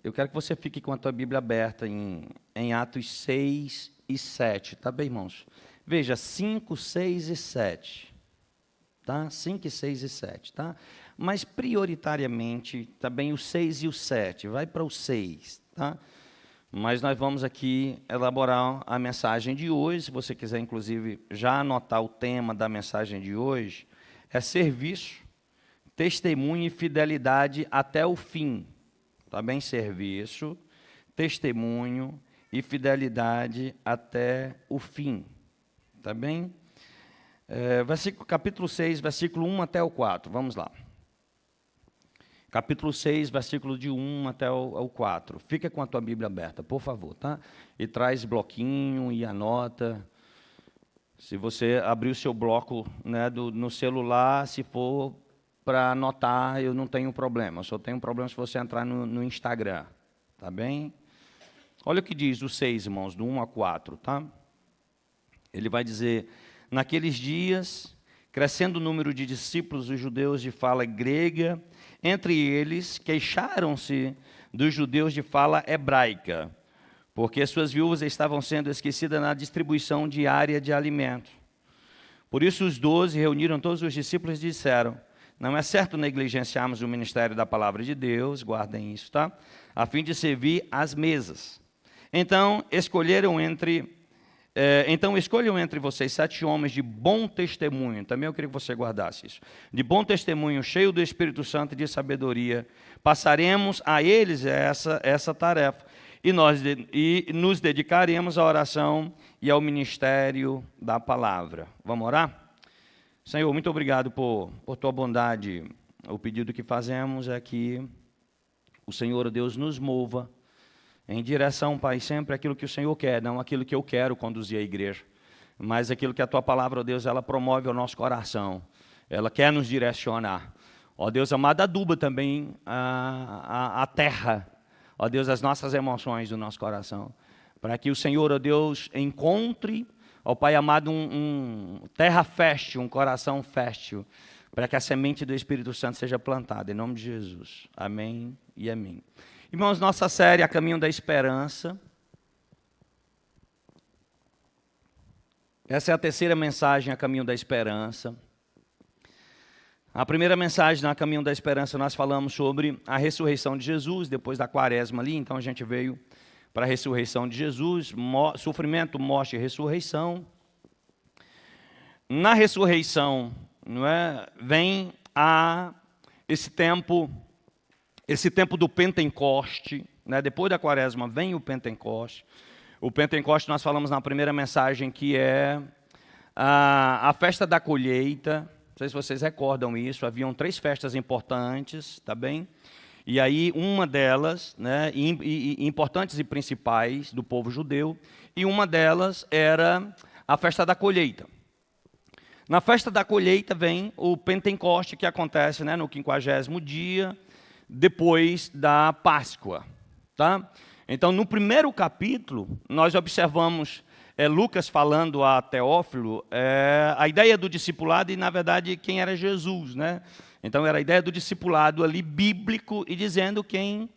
eu quero que você fique com a tua Bíblia aberta em Atos 6 e 7, tá bem, irmãos? Veja, 5, 6 e 7, tá? 5, 6 e 7, tá? Mas prioritariamente, tá bem, o 6 e o 7, vai para o 6, tá? Mas nós vamos aqui elaborar a mensagem de hoje. Se você quiser, inclusive, já anotar o tema da mensagem de hoje, é serviço, testemunho e fidelidade até o fim. Tá bem? Serviço, testemunho e fidelidade até o fim. Tá bem? Capítulo 6, versículo 1 até o 4. Vamos lá. Capítulo 6, versículo de 1 até o 4. Fica com a tua Bíblia aberta, por favor, tá? E traz bloquinho e anota. Se você abrir o seu bloco, né, no celular, se for para anotar, eu não tenho problema. Eu só tenho problema se você entrar no Instagram, tá bem? Olha o que diz o 6, irmãos, do 1 a 4, tá? Ele vai dizer: naqueles dias, crescendo o número de discípulos dos judeus de fala grega, entre eles queixaram-se dos judeus de fala hebraica, porque suas viúvas estavam sendo esquecidas na distribuição diária de alimentos. Por isso os 12 reuniram todos os discípulos e disseram: não é certo negligenciarmos o ministério da palavra de Deus, guardem isso, tá? A fim de servir às mesas. Então escolham entre vocês 7 homens de bom testemunho. Também eu queria que você guardasse isso. De bom testemunho, cheio do Espírito Santo e de sabedoria. Passaremos a eles essa tarefa. E nos dedicaremos à oração e ao ministério da palavra. Vamos orar? Senhor, muito obrigado por tua bondade. O pedido que fazemos é que o Senhor, Deus, nos mova em direção, Pai, sempre aquilo que o Senhor quer, não aquilo que eu quero conduzir a igreja, mas aquilo que a Tua palavra, ó Deus, ela promove ao nosso coração, ela quer nos direcionar. Ó Deus amado, aduba também a terra, ó Deus, as nossas emoções do nosso coração, para que o Senhor, ó Deus, encontre, ó Pai amado, terra fértil, um coração fértil, para que a semente do Espírito Santo seja plantada, em nome de Jesus. Amém e amém. Irmãos, nossa série A Caminho da Esperança. Essa é a terceira mensagem, A Caminho da Esperança. A primeira mensagem, A Caminho da Esperança, nós falamos sobre a ressurreição de Jesus, depois da quaresma ali, então a gente veio para a ressurreição de Jesus, sofrimento, morte e ressurreição. Na ressurreição, não é, vem esse tempo do Pentecoste, né? Depois da quaresma vem o Pentecoste. O Pentecoste nós falamos na primeira mensagem que é a festa da colheita. Não sei se vocês recordam isso, haviam 3 festas importantes, tá bem? E aí uma delas, né, importantes e principais do povo judeu, e uma delas era a festa da colheita. Na festa da colheita vem o Pentecoste, que acontece, né, no 50º dia, depois da Páscoa, tá? Então, no primeiro capítulo, nós observamos Lucas falando a Teófilo a ideia do discipulado e, na verdade, quem era Jesus, né? Então, era a ideia do discipulado ali bíblico e dizendo quem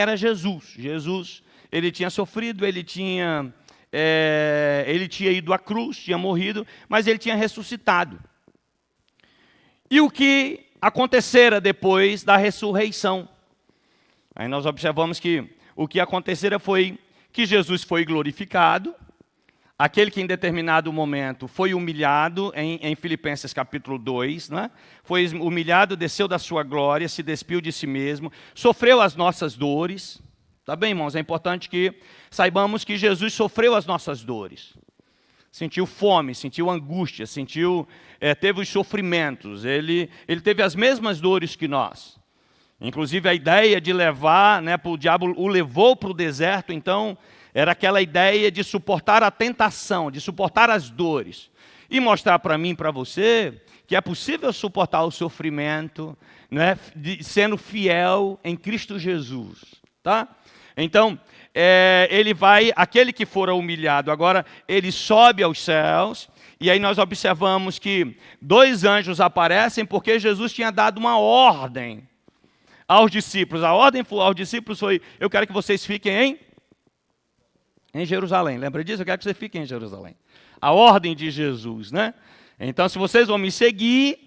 era Jesus. Jesus, ele tinha sofrido, ele tinha ido à cruz, tinha morrido, mas ele tinha ressuscitado. E o que acontecera depois da ressurreição? Aí nós observamos que o que acontecera foi que Jesus foi glorificado, aquele que em determinado momento foi humilhado, em Filipenses capítulo 2, né? Foi humilhado, desceu da sua glória, se despiu de si mesmo, sofreu as nossas dores. Tá bem, irmãos? É importante que saibamos que Jesus sofreu as nossas dores. Sentiu fome, sentiu angústia, teve os sofrimentos, ele teve as mesmas dores que nós. Inclusive a ideia de levar, né, o diabo o levou para o deserto, então era aquela ideia de suportar a tentação, de suportar as dores. E mostrar para mim e para você que é possível suportar o sofrimento, né, sendo fiel em Cristo Jesus. Tá? Então, aquele que fora humilhado, agora ele sobe aos céus, e aí nós observamos que 2 anjos aparecem porque Jesus tinha dado uma ordem aos discípulos. A ordem aos discípulos foi: eu quero que vocês fiquem em Jerusalém. Lembra disso? Eu quero que vocês fiquem em Jerusalém. A ordem de Jesus, né? Então, se vocês vão me seguir,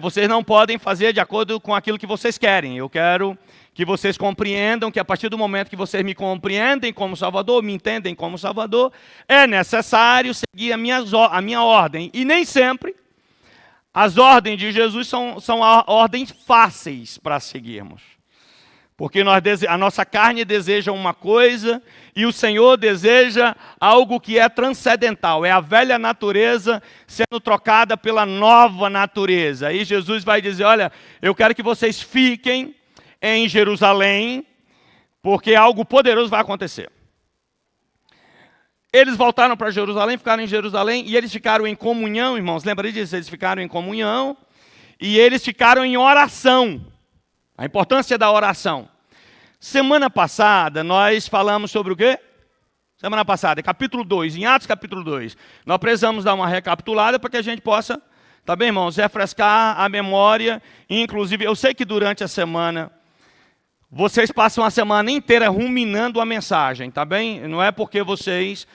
vocês não podem fazer de acordo com aquilo que vocês querem. Eu quero que vocês compreendam que a partir do momento que vocês me compreendem como Salvador, me entendem como Salvador, é necessário seguir a minha ordem. E nem sempre as ordens de Jesus são ordens fáceis para seguirmos. Porque a nossa carne deseja uma coisa e o Senhor deseja algo que é transcendental. É a velha natureza sendo trocada pela nova natureza. Aí Jesus vai dizer: olha, eu quero que vocês fiquem em Jerusalém, porque algo poderoso vai acontecer. Eles voltaram para Jerusalém, ficaram em Jerusalém e eles ficaram em comunhão, irmãos. Lembra disso? Eles ficaram em comunhão e eles ficaram em oração. A importância da oração. Semana passada, nós falamos sobre o quê? Semana passada, capítulo 2, em Atos capítulo 2. Nós precisamos dar uma recapitulada para que a gente possa, tá bem, irmãos, refrescar a memória. Inclusive, eu sei que durante a semana, vocês passam a semana inteira ruminando a mensagem, tá bem? Não é porque vocês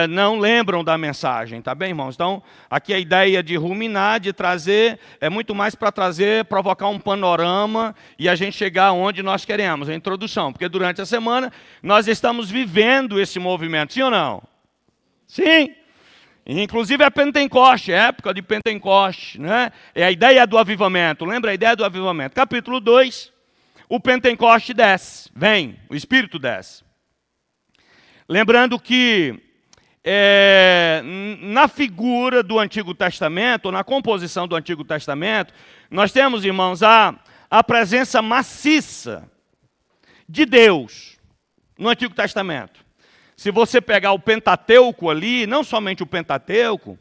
não lembram da mensagem, tá bem, irmãos? Então, aqui a ideia de ruminar, de trazer, é muito mais para provocar um panorama e a gente chegar onde nós queremos, a introdução. Porque durante a semana nós estamos vivendo esse movimento, sim ou não? Sim. Inclusive é Pentecoste, é época de Pentecoste, né? É a ideia do avivamento, lembra a ideia do avivamento? Capítulo 2, o Pentecoste desce, vem, o Espírito desce. Lembrando que na figura do Antigo Testamento, na composição do Antigo Testamento, nós temos, irmãos, a presença maciça de Deus no Antigo Testamento. Se você pegar o Pentateuco ali, não somente o Pentateuco,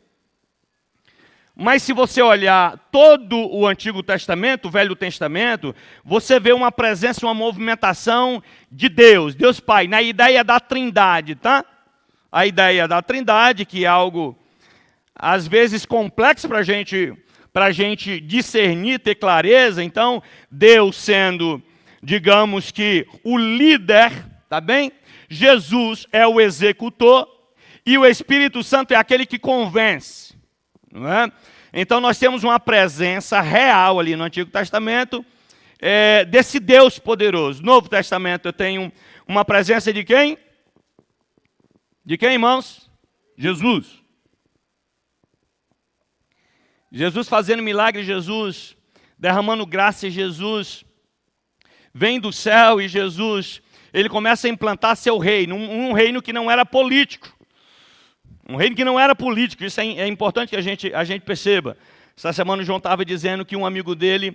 mas se você olhar todo o Antigo Testamento, o Velho Testamento, você vê uma presença, uma movimentação de Deus, Deus Pai, na ideia da Trindade, tá? A ideia da Trindade, que é algo, às vezes, complexo para a gente discernir, ter clareza. Então, Deus sendo, digamos que, o líder, tá bem? Jesus é o executor e o Espírito Santo é aquele que convence. Não é? Então nós temos uma presença real ali no Antigo Testamento desse Deus poderoso. No Novo Testamento eu tenho uma presença de quem? De quem, irmãos? Jesus. Jesus fazendo milagre, Jesus derramando graça, Jesus vem do céu e Jesus, ele começa a implantar seu reino, um reino que não era político. Um reino que não era político, isso é importante que a gente perceba. Essa semana o João estava dizendo que um amigo dele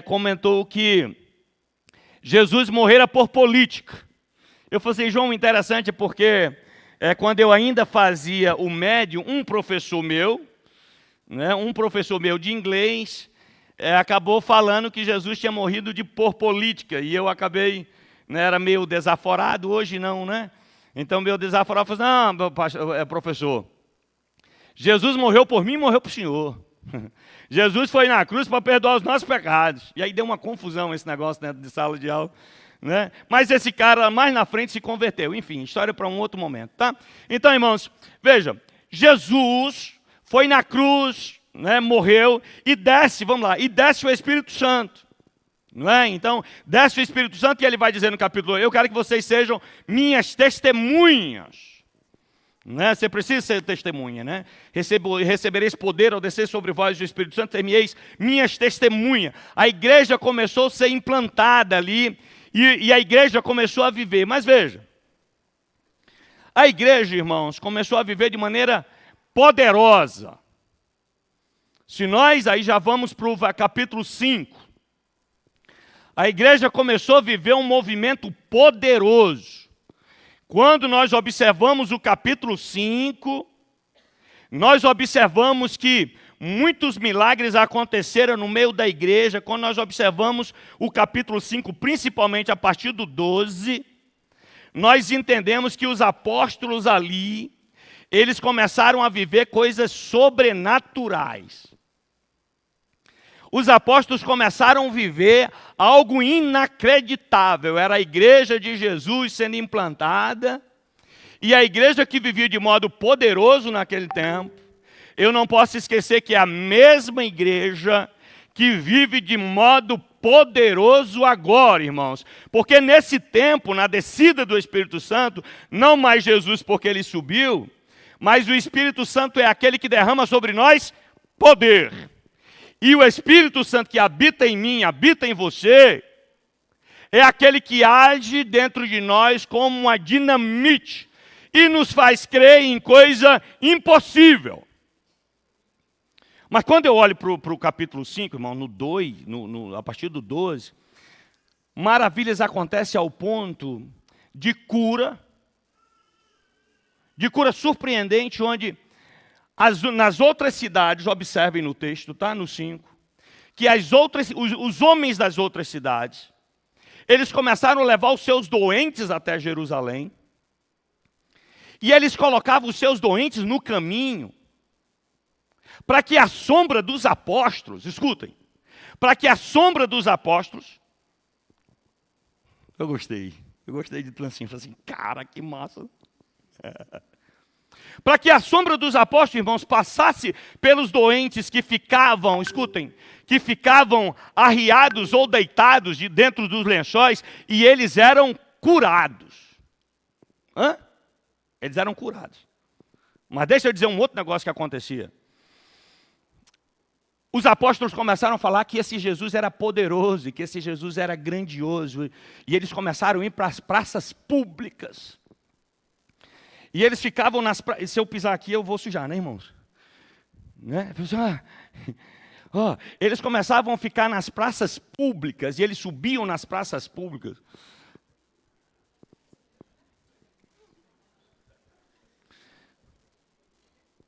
comentou que Jesus morrera por política. Eu falei, João, interessante porque quando eu ainda fazia o médio, um professor meu de inglês, acabou falando que Jesus tinha morrido por política. E eu acabei, era meio desaforado, hoje não, né? Então, meu desaforado falou, não, professor, Jesus morreu por mim e morreu para o senhor. Jesus foi na cruz para perdoar os nossos pecados. E aí deu uma confusão esse negócio dentro de sala de aula. Né? Mas esse cara, mais na frente, se converteu. Enfim, história para um outro momento. Tá? Então, irmãos, veja, Jesus foi na cruz, né, morreu, e desce, vamos lá, e desce o Espírito Santo. Não é? Então, desce o Espírito Santo e ele vai dizer no capítulo 8, eu quero que vocês sejam minhas testemunhas. Não é? Você precisa ser testemunha, né? Recebereis poder ao descer sobre vós o Espírito Santo, ser-me-eis minhas testemunhas. A igreja começou a ser implantada ali e a igreja começou a viver. Mas veja, a igreja, irmãos, começou a viver de maneira poderosa. Se nós aí já vamos para o capítulo 5, a igreja começou a viver um movimento poderoso. Quando nós observamos o capítulo 5, nós observamos que muitos milagres aconteceram no meio da igreja. Quando nós observamos o capítulo 5, principalmente a partir do 12, nós entendemos que os apóstolos ali, eles começaram a viver coisas sobrenaturais. os apóstolos começaram a viver algo inacreditável. Era a igreja de Jesus sendo implantada, e a igreja que vivia de modo poderoso naquele tempo. Eu não posso esquecer que é a mesma igreja que vive de modo poderoso agora, irmãos. Porque nesse tempo, na descida do Espírito Santo, não mais Jesus porque ele subiu, mas o Espírito Santo é aquele que derrama sobre nós poder. E o Espírito Santo que habita em mim, habita em você, é aquele que age dentro de nós como uma dinamite e nos faz crer em coisa impossível. Mas quando eu olho para o capítulo 5, irmão, no 2, a partir do 12, maravilhas acontecem ao ponto de cura surpreendente, onde nas outras cidades, observem no texto, tá? No 5, que os homens das outras cidades, eles começaram a levar os seus doentes até Jerusalém, e eles colocavam os seus doentes no caminho, para que a sombra dos apóstolos, escutem, para que a sombra dos apóstolos, eu gostei de tudo assim, falei assim, cara, que massa. Para que a sombra dos apóstolos, irmãos, passasse pelos doentes que ficavam, escutem, que ficavam arriados ou deitados de dentro dos lençóis, e eles eram curados. Eles eram curados. Mas deixa eu dizer um outro negócio que acontecia. Os apóstolos começaram a falar que esse Jesus era poderoso, e que esse Jesus era grandioso, e eles começaram a ir para as praças públicas. E eles ficavam nas praças. Se eu pisar aqui, eu vou sujar, né, irmãos? Né? Eles começavam a ficar nas praças públicas, e eles subiam nas praças públicas.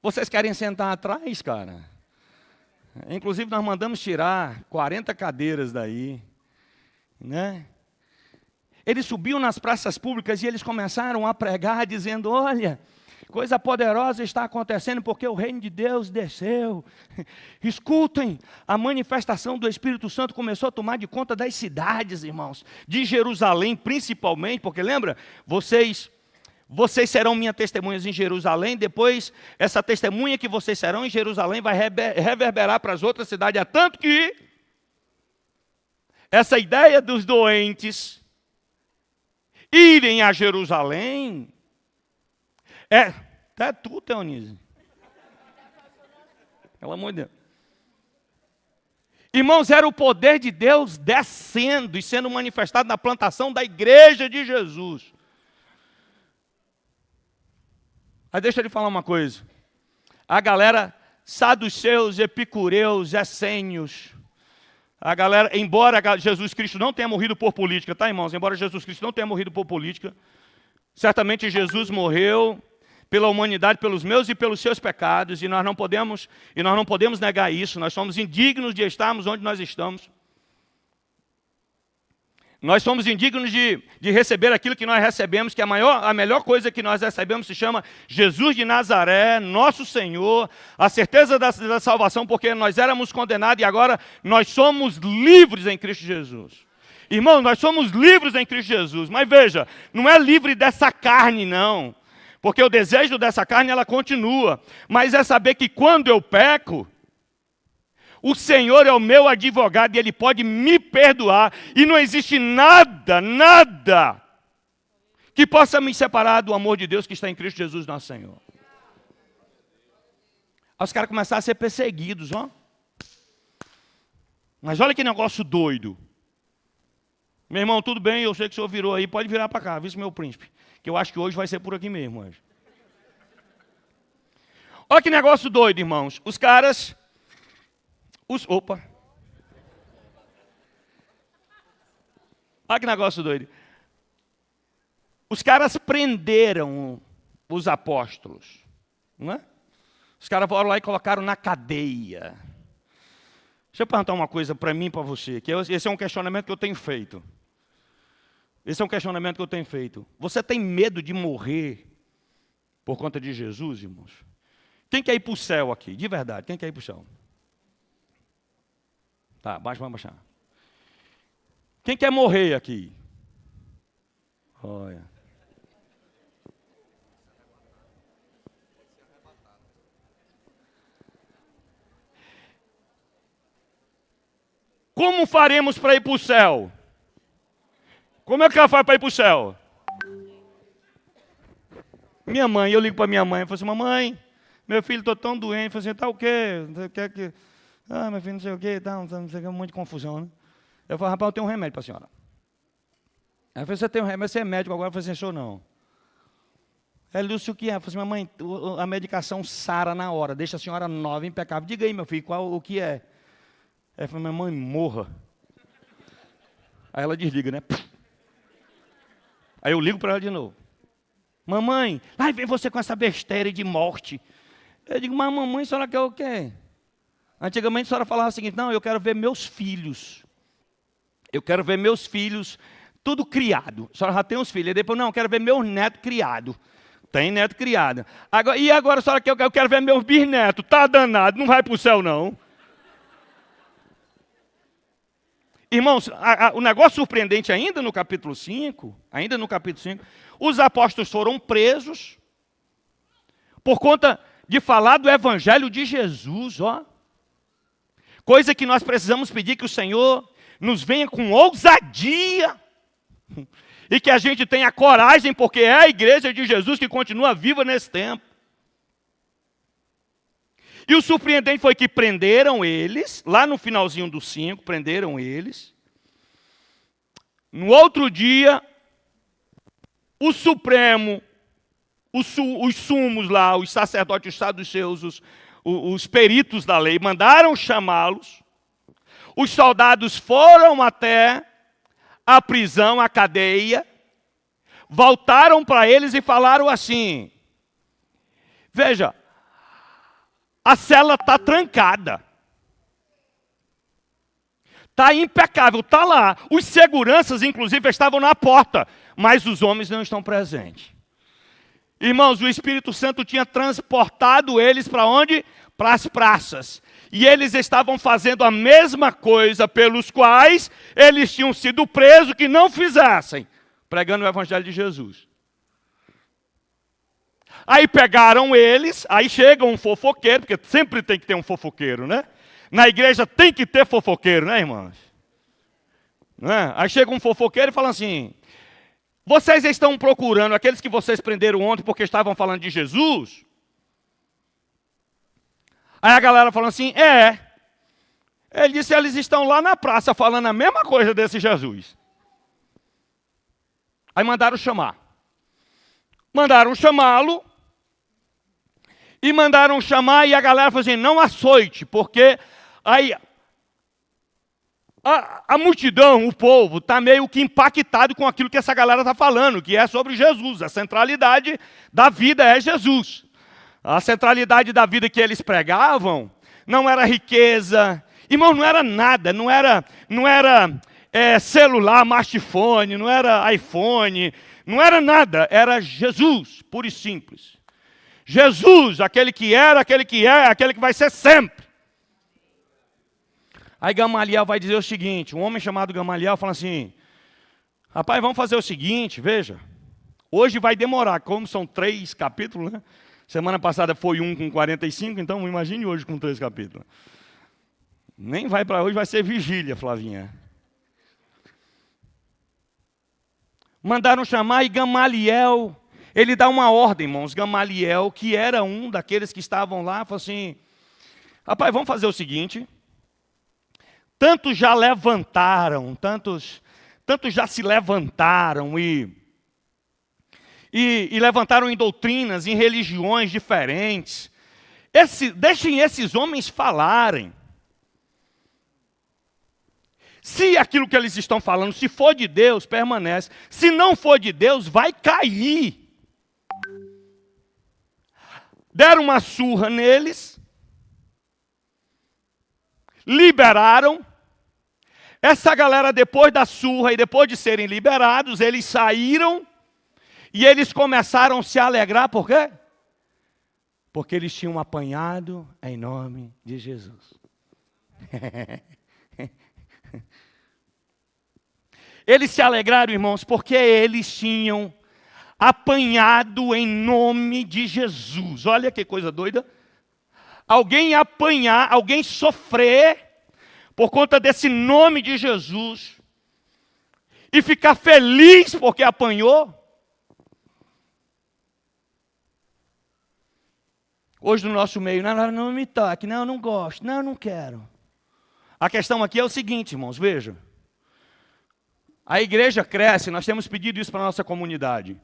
Vocês querem sentar atrás, cara? Inclusive, nós mandamos tirar 40 cadeiras daí, né? Eles subiam nas praças públicas e eles começaram a pregar, dizendo, olha, coisa poderosa está acontecendo porque o reino de Deus desceu. Escutem, a manifestação do Espírito Santo começou a tomar de conta das cidades, irmãos, de Jerusalém principalmente, porque lembra, vocês serão minhas testemunhas em Jerusalém, depois essa testemunha que vocês serão em Jerusalém vai reverberar para as outras cidades, é tanto que essa ideia dos doentes irem a Jerusalém, é tu, Teonise. Pelo amor de Deus. Irmãos, era o poder de Deus descendo e sendo manifestado na plantação da igreja de Jesus. Mas deixa eu lhe falar uma coisa. A galera saduceus, epicureus, essênios, a galera, embora Jesus Cristo não tenha morrido por política, tá, irmãos? Embora Jesus Cristo não tenha morrido por política, certamente Jesus morreu pela humanidade, pelos meus e pelos seus pecados, e nós não podemos negar isso. Nós somos indignos de estarmos onde nós estamos. Nós somos indignos de receber aquilo que nós recebemos, que a melhor coisa que nós recebemos se chama Jesus de Nazaré, nosso Senhor, a certeza da salvação, porque nós éramos condenados e agora nós somos livres em Cristo Jesus. Irmão, nós somos livres em Cristo Jesus, mas veja, não é livre dessa carne, não, porque o desejo dessa carne, ela continua, mas é saber que quando eu peco, o Senhor é o meu advogado e Ele pode me perdoar. E não existe nada que possa me separar do amor de Deus que está em Cristo Jesus, nosso Senhor. Aí os caras começaram a ser perseguidos, ó. Mas olha que negócio doido. Meu irmão, tudo bem, eu sei que o senhor virou aí, pode virar para cá, viu, meu príncipe? Que eu acho que hoje vai ser por aqui mesmo. Hoje. Olha que negócio doido, irmãos. Os caras... Opa! Olha que negócio doido. Os caras prenderam os apóstolos. Não é? Os caras foram lá e colocaram na cadeia. Deixa eu perguntar uma coisa para mim e para você. Que esse é um questionamento que eu tenho feito. Você tem medo de morrer por conta de Jesus, irmãos? Quem quer ir para o céu aqui? De verdade, quem quer ir para o céu? Tá, baixa, vamos baixar. Quem quer morrer aqui? Olha. Como faremos para ir para o céu? Como é que ela faz para ir para o céu? Minha mãe, eu ligo para minha mãe, eu falo assim, mamãe, meu filho, estou tão doente. Eu falo assim, tá o quê? Você quer que... Ah, meu filho, não sei o quê, tá, não sei o quê, um monte de confusão, né? Eu falo, rapaz, eu tenho um remédio para a senhora. Aí eu falei, você tem um remédio, você é médico agora? Eu falei assim, sou não. Aí, Lúcio, o que é? Eu falei assim, mamãe, a medicação sara na hora, deixa a senhora nova, impecável. Diga aí, meu filho, o que é? Aí eu falei, mamãe, morra. Aí ela desliga, né? Aí eu ligo para ela de novo. Mamãe, lá vem você com essa besteira de morte. Eu digo, mas mamãe, a senhora quer o quê? Antigamente a senhora falava o seguinte, não, eu quero ver meus filhos. Eu quero ver meus filhos, tudo criado. A senhora já tem uns filhos. E depois, não, eu quero ver meus netos criados. Tem neto criado. Agora, e agora a senhora quer o quê? Eu quero ver meus bisnetos. Tá danado, não vai para o céu não. Irmãos, o negócio surpreendente ainda no capítulo 5, os apóstolos foram presos por conta de falar do evangelho de Jesus, ó. Coisa que nós precisamos pedir que o Senhor nos venha com ousadia e que a gente tenha coragem, porque é a igreja de Jesus que continua viva nesse tempo. E o surpreendente foi que prenderam eles, lá no finalzinho do 5, prenderam eles. No outro dia, o Supremo, os sumos lá, os sacerdotes, os saduceus, os peritos da lei, mandaram chamá-los. Os soldados foram até a prisão, a cadeia, voltaram para eles e falaram assim, veja, a cela está trancada. Está impecável, está lá. Os seguranças, inclusive, estavam na porta, mas os homens não estão presentes. Irmãos, o Espírito Santo tinha transportado eles para onde? Para as praças. E eles estavam fazendo a mesma coisa pelos quais eles tinham sido presos que não fizessem, pregando o Evangelho de Jesus. Aí pegaram eles, aí chega um fofoqueiro, porque sempre tem que ter um fofoqueiro, né? Na igreja tem que ter fofoqueiro, né, irmãos? Não é? Aí chega um fofoqueiro e fala assim, vocês estão procurando aqueles que vocês prenderam ontem porque estavam falando de Jesus? Aí a galera falou assim, é. Ele disse, eles estão lá na praça falando a mesma coisa desse Jesus. Aí mandaram chamar. Mandaram chamá-lo. E mandaram chamar e a galera falou assim, não açoite, porque aí a multidão, o povo, está meio que impactado com aquilo que essa galera está falando, que é sobre Jesus. A centralidade da vida é Jesus. A centralidade da vida que eles pregavam não era riqueza. Irmão, não era nada, não era celular, smartphone, não era iPhone, não era nada, era Jesus, puro e simples. Jesus, aquele que era, aquele que é, aquele que vai ser sempre. Aí Gamaliel vai dizer o seguinte, um homem chamado Gamaliel fala assim, rapaz, vamos fazer o seguinte, veja, hoje vai demorar, como são 3 capítulos, né? Semana passada foi 1 com 45, então imagine hoje com 3 capítulos. Nem vai para hoje, vai ser vigília, Flavinha. Mandaram chamar e Gamaliel, ele dá uma ordem, irmãos. Gamaliel, que era um daqueles que estavam lá, falou assim, rapaz, vamos fazer o seguinte, tantos já levantaram, tantos já se levantaram e levantaram em doutrinas, em religiões diferentes. Deixem esses homens falarem. Se aquilo que eles estão falando, se for de Deus, permanece. Se não for de Deus, vai cair. Deram uma surra neles. Liberaram. Essa galera, depois da surra e depois de serem liberados, eles saíram e eles começaram a se alegrar. Por quê? Porque eles tinham apanhado em nome de Jesus. Eles se alegraram, irmãos, porque eles tinham apanhado em nome de Jesus. Olha que coisa doida. Alguém apanhar, alguém sofrer por conta desse nome de Jesus e ficar feliz porque apanhou. Hoje no nosso meio, não me toque, não gosto, não quero. A questão aqui é o seguinte, irmãos, vejam. A igreja cresce, nós temos pedido isso para a nossa comunidade.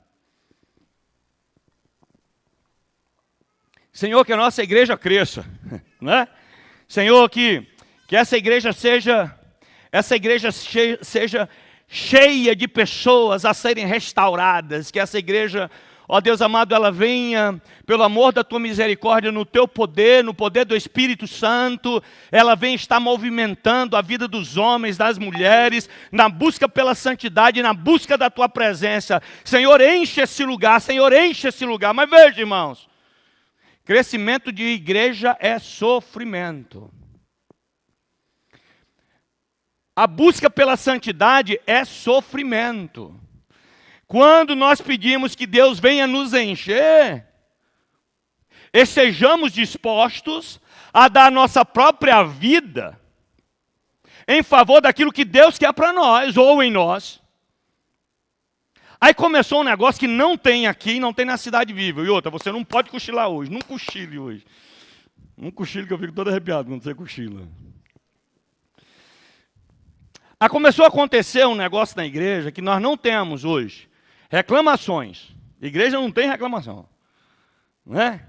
Senhor, que a nossa igreja cresça, né? Senhor, que essa igreja seja cheia de pessoas a serem restauradas, que essa igreja, ó Deus amado, ela venha, pelo amor da tua misericórdia, no teu poder, no poder do Espírito Santo, ela venha estar movimentando a vida dos homens, das mulheres, na busca pela santidade, na busca da tua presença. Senhor, enche esse lugar, Senhor, enche esse lugar. Mas veja, irmãos, crescimento de igreja é sofrimento. A busca pela santidade é sofrimento. Quando nós pedimos que Deus venha nos encher, estejamos dispostos a dar nossa própria vida em favor daquilo que Deus quer para nós, ou em nós. Aí começou um negócio que não tem aqui, não tem na Cidade Viva. E outra, você não pode cochilar hoje, não cochile hoje. Não cochile que eu fico todo arrepiado quando você cochila. Aí começou a acontecer um negócio na igreja que nós não temos hoje. Reclamações. A igreja não tem reclamação. Não é?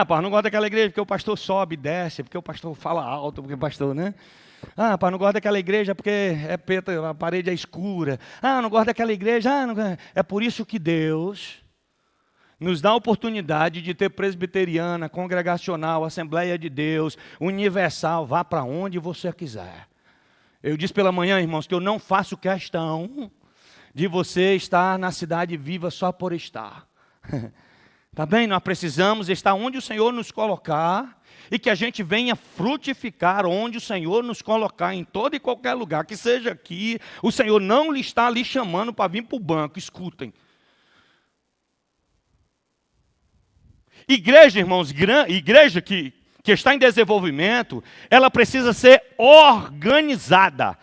Pai, não gosto daquela igreja porque o pastor sobe e desce, porque o pastor fala alto, porque o pastor, né? Pai, não gosto daquela igreja porque é preta, a parede é escura. Não gosto daquela igreja. Não... É por isso que Deus nos dá a oportunidade de ter presbiteriana, congregacional, Assembleia de Deus, universal, vá para onde você quiser. Eu disse pela manhã, irmãos, que eu não faço questão de você estar na Cidade Viva só por estar. Tá bem? Nós precisamos estar onde o Senhor nos colocar e que a gente venha frutificar onde o Senhor nos colocar, em todo e qualquer lugar, que seja aqui. O Senhor não lhe está ali chamando para vir para o banco, escutem. Igreja, irmãos, igreja que está em desenvolvimento, ela precisa ser organizada,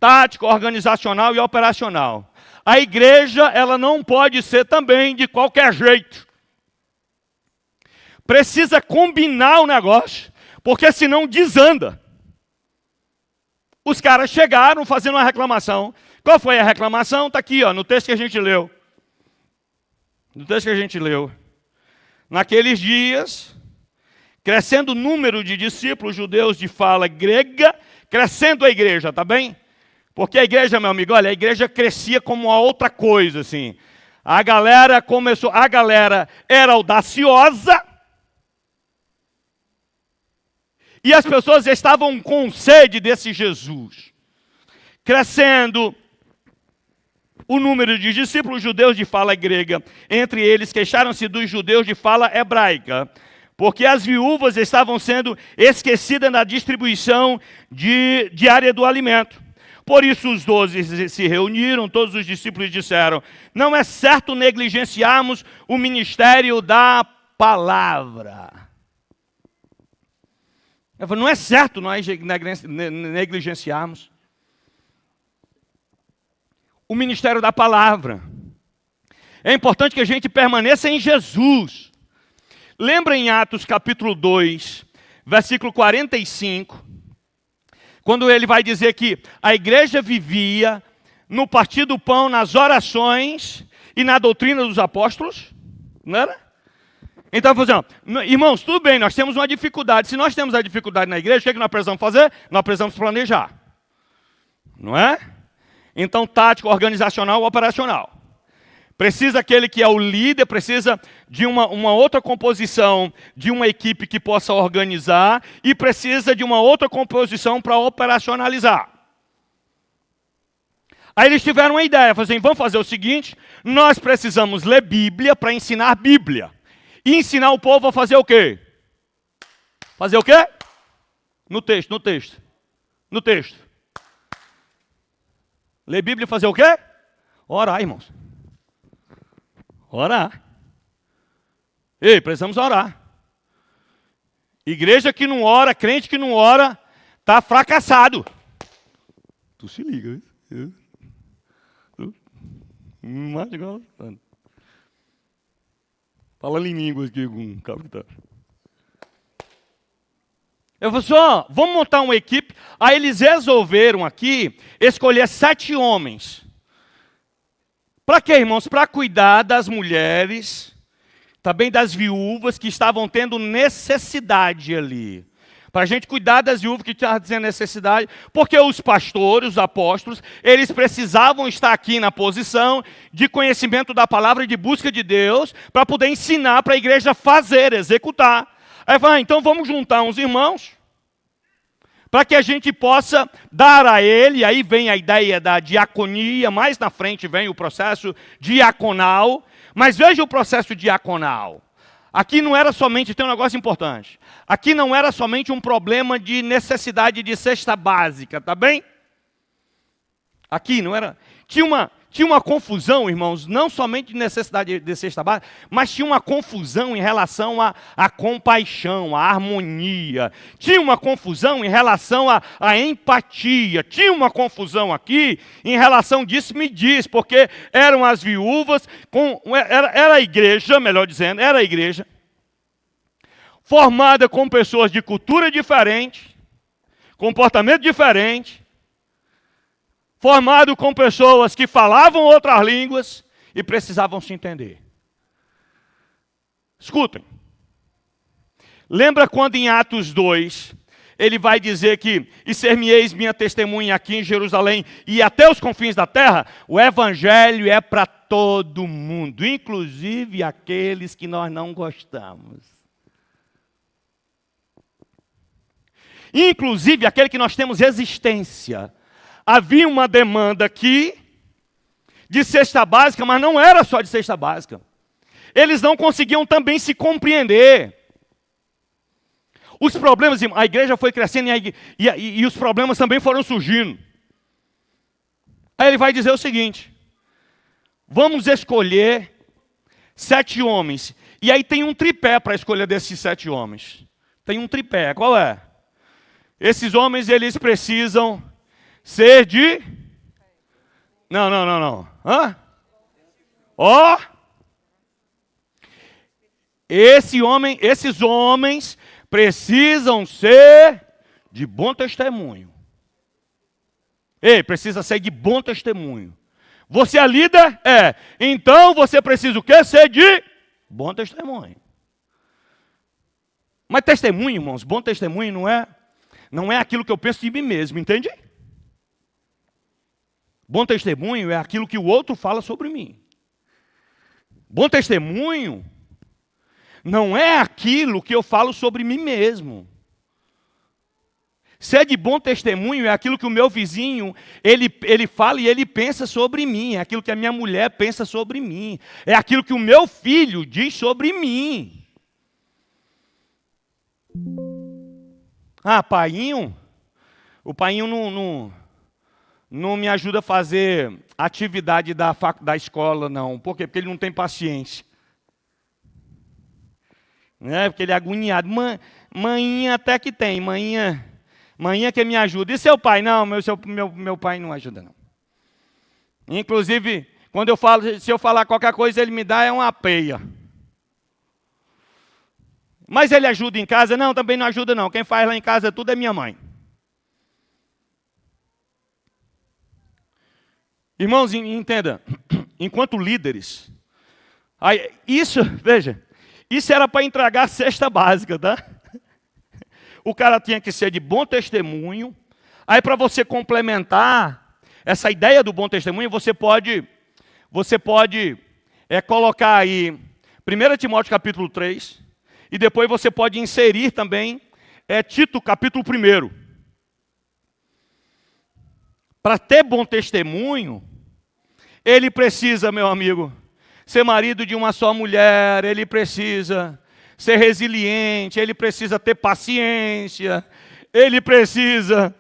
tática, organizacional e operacional. A igreja, ela não pode ser também de qualquer jeito. Precisa combinar o negócio, porque senão desanda. Os caras chegaram fazendo uma reclamação. Qual foi a reclamação? Está aqui, no texto que a gente leu. No texto que a gente leu. Naqueles dias, crescendo o número de discípulos judeus de fala grega, crescendo a igreja, tá bem? Porque a igreja, meu amigo, olha, a igreja crescia como uma outra coisa, assim. A galera era audaciosa, e as pessoas estavam com sede desse Jesus. Crescendo o número de discípulos judeus de fala grega, entre eles queixaram-se dos judeus de fala hebraica, porque as viúvas estavam sendo esquecidas na distribuição diária do alimento. Por isso os 12 se reuniram, todos os discípulos disseram: não é certo negligenciarmos o ministério da palavra. Eu falei, não é certo nós negligenciarmos o ministério da palavra. É importante que a gente permaneça em Jesus. Lembra em Atos capítulo 2, versículo 45, quando ele vai dizer que a igreja vivia no partir do pão, nas orações e na doutrina dos apóstolos? Não era? Então, irmãos, tudo bem, nós temos uma dificuldade. Se nós temos a dificuldade na igreja, o que é que nós precisamos fazer? Nós precisamos planejar. Não é? Então, tático, organizacional, operacional. Precisa aquele que é o líder, precisa de uma outra composição, de uma equipe que possa organizar, e precisa de uma outra composição para operacionalizar. Aí eles tiveram uma ideia, falaram assim, vamos fazer o seguinte, nós precisamos ler Bíblia para ensinar Bíblia. E ensinar o povo a fazer o quê? Fazer o quê? No texto. Ler Bíblia e fazer o quê? Orar, irmãos. Orar. Ei, precisamos orar. Igreja que não ora, crente que não ora, está fracassado. Tu se liga. Mais igual. Falando em línguas aqui com um capitão. Eu falei assim, vamos montar uma equipe. Aí eles resolveram aqui escolher 7 homens. Para quê, irmãos? Para cuidar das mulheres, também das viúvas que estavam tendo necessidade ali. Para a gente cuidar das viúvas que estavam tendo necessidade, porque os pastores, os apóstolos, eles precisavam estar aqui na posição de conhecimento da palavra e de busca de Deus, para poder ensinar para a igreja fazer, executar. Aí fala, então vamos juntar uns irmãos, para que a gente possa dar a ele, aí vem a ideia da diaconia, mais na frente vem o processo diaconal, mas veja o processo diaconal. Aqui não era somente, tem um negócio importante, aqui não era somente um problema de necessidade de cesta básica, tá bem? Aqui não era, tinha uma confusão, irmãos, não somente de necessidade de cesta básica, mas tinha uma confusão em relação à compaixão, à harmonia. Tinha uma confusão em relação à empatia. Tinha uma confusão aqui em relação disso, me diz, porque eram as viúvas, era a igreja, melhor dizendo, era a igreja, formada com pessoas de cultura diferente, comportamento diferente, formado com pessoas que falavam outras línguas e precisavam se entender. Escutem. Lembra quando em Atos 2, ele vai dizer que, e ser-me-eis minha testemunha aqui em Jerusalém e até os confins da terra, o evangelho é para todo mundo, inclusive aqueles que nós não gostamos. Inclusive aquele que nós temos resistência. Havia uma demanda aqui de cesta básica, mas não era só de cesta básica. Eles não conseguiam também se compreender. Os problemas, a igreja foi crescendo e os problemas também foram surgindo. Aí ele vai dizer o seguinte, vamos escolher 7 homens. E aí tem um tripé para escolher desses 7 homens. Tem um tripé, qual é? Esses homens, eles precisam ser de... Não. Hã? Esses homens precisam ser de bom testemunho. Ei, precisa ser de bom testemunho. Você é líder? É. Então você precisa o quê? Ser de bom testemunho. Mas testemunho, irmãos, bom testemunho não é aquilo que eu penso de mim mesmo, entende? Bom testemunho é aquilo que o outro fala sobre mim. Bom testemunho não é aquilo que eu falo sobre mim mesmo. Ser de bom testemunho é aquilo que o meu vizinho, ele fala e ele pensa sobre mim. É aquilo que a minha mulher pensa sobre mim. É aquilo que o meu filho diz sobre mim. Painho? O painho não me ajuda a fazer atividade da escola, não. Por quê? Porque ele não tem paciência. Né? Porque ele é agoniado. Manhinha até que tem. Manhinha que me ajuda. E seu pai? Não, meu pai não ajuda, não. Inclusive, se eu falar qualquer coisa, ele me dá uma peia. Mas ele ajuda em casa? Não, também não ajuda, não. Quem faz lá em casa tudo é minha mãe. Irmãos, entenda, enquanto líderes, veja, isso era para entregar a cesta básica, tá? O cara tinha que ser de bom testemunho. Aí para você complementar essa ideia do bom testemunho, você pode colocar aí 1 Timóteo capítulo 3, e depois você pode inserir também Tito capítulo 1. Para ter bom testemunho, ele precisa, meu amigo, ser marido de uma só mulher, ele precisa ser resiliente, ele precisa ter paciência, ele precisa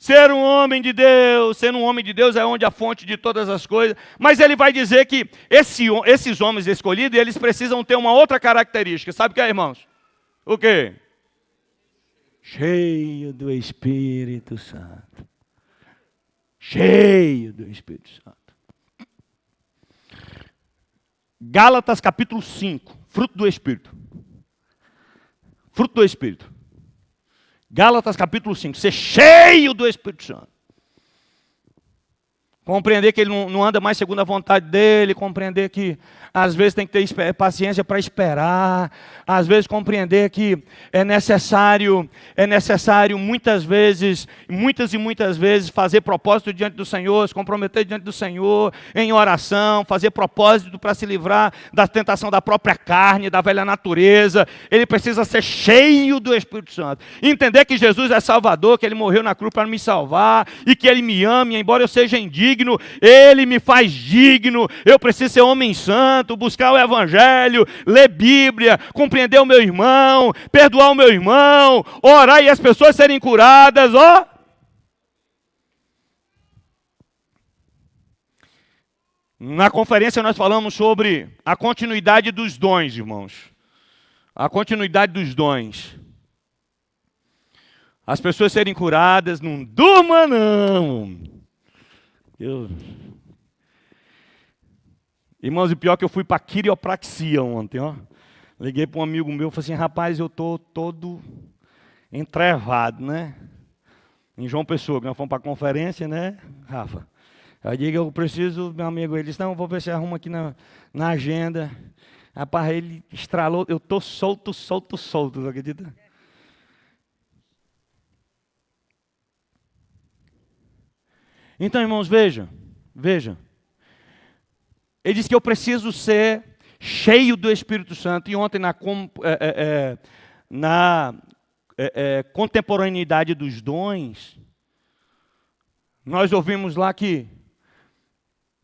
ser um homem de Deus. Ser um homem de Deus é onde a fonte de todas as coisas. Mas ele vai dizer que esses homens escolhidos, eles precisam ter uma outra característica. Sabe o que é, irmãos? O quê? Cheio do Espírito Santo. Cheio do Espírito Santo. Gálatas capítulo 5, fruto do Espírito. Fruto do Espírito. Gálatas capítulo 5, ser cheio do Espírito Santo. Compreender que ele não anda mais segundo a vontade dele, compreender que às vezes tem que ter paciência para esperar, às vezes compreender que é necessário muitas e muitas vezes fazer propósito diante do Senhor, se comprometer diante do Senhor, em oração, fazer propósito para se livrar da tentação da própria carne, da velha natureza. Ele precisa ser cheio do Espírito Santo. Entender que Jesus é Salvador, que Ele morreu na cruz para me salvar, e que Ele me ama, e embora eu seja indigno, Ele me faz digno. Eu preciso ser homem santo, buscar o Evangelho, ler Bíblia, compreender o meu irmão, perdoar o meu irmão, orar e as pessoas serem curadas, ó. Na conferência nós falamos sobre a continuidade dos dons, irmãos. A continuidade dos dons. As pessoas serem curadas, não durma não. Irmãos, e pior que eu fui para quiropraxia ontem, ó. Liguei para um amigo meu e falei assim, rapaz, eu estou todo entrevado, né? Em João Pessoa, que nós fomos para a conferência, né, Rafa? Aí digo, eu preciso, meu amigo, ele disse, não, eu vou ver se arruma aqui na agenda. Rapaz, ele estralou, eu estou solto, não acredita? Então, irmãos, vejam. Ele disse que eu preciso ser cheio do Espírito Santo. E ontem, na contemporaneidade dos dons, nós ouvimos lá que,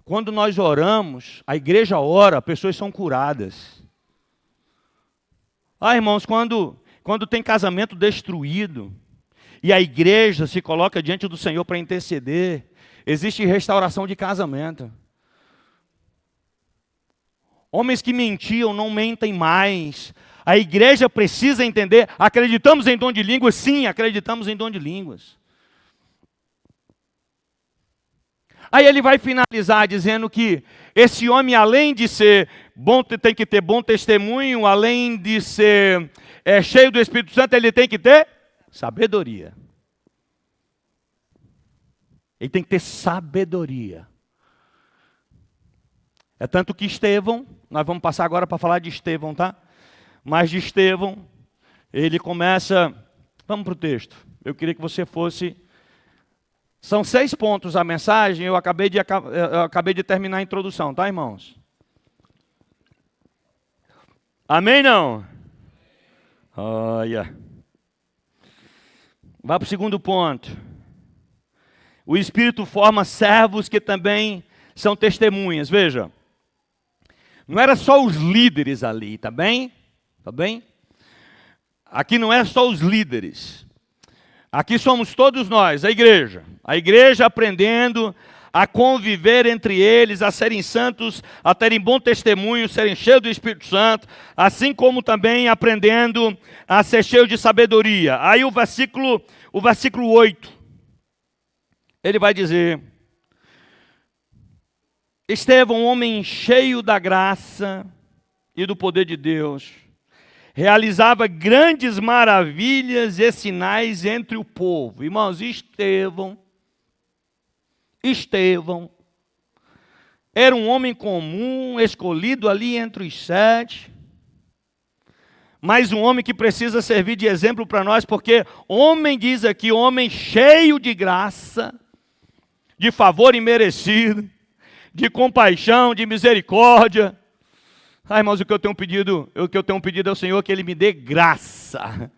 quando nós oramos, a igreja ora, pessoas são curadas. Irmãos, quando tem casamento destruído, e a igreja se coloca diante do Senhor para interceder, existe restauração de casamento. Homens que mentiam não mentem mais. A igreja precisa entender, acreditamos em dom de línguas? Sim, acreditamos em dom de línguas. Aí ele vai finalizar dizendo que esse homem, além de ser bom, tem que ter bom testemunho, além de ser cheio do Espírito Santo, ele tem que ter sabedoria. Ele tem que ter sabedoria. É tanto que Estevão, nós vamos passar agora para falar de Estevão, tá? Mas de Estevão, ele começa, vamos para o texto. Eu queria que você fosse, são 6 pontos a mensagem, eu acabei de terminar a introdução, tá, irmãos? Amém, não? Olha. Vai para o segundo ponto. O Espírito forma servos que também são testemunhas, veja. Não era só os líderes ali, tá bem? Tá bem? Aqui não é só os líderes. Aqui somos todos nós, a igreja. A igreja aprendendo a conviver entre eles, a serem santos, a terem bom testemunho, serem cheios do Espírito Santo, assim como também aprendendo a ser cheios de sabedoria. Aí o versículo 8, ele vai dizer: Estevão, um homem cheio da graça e do poder de Deus, realizava grandes maravilhas e sinais entre o povo. Irmãos, Estevão era um homem comum, escolhido ali entre os 7, mas um homem que precisa servir de exemplo para nós, porque homem, diz aqui, homem cheio de graça, de favor imerecido, de compaixão, de misericórdia. Irmãos, o que eu tenho pedido ao Senhor é que Ele me dê graça,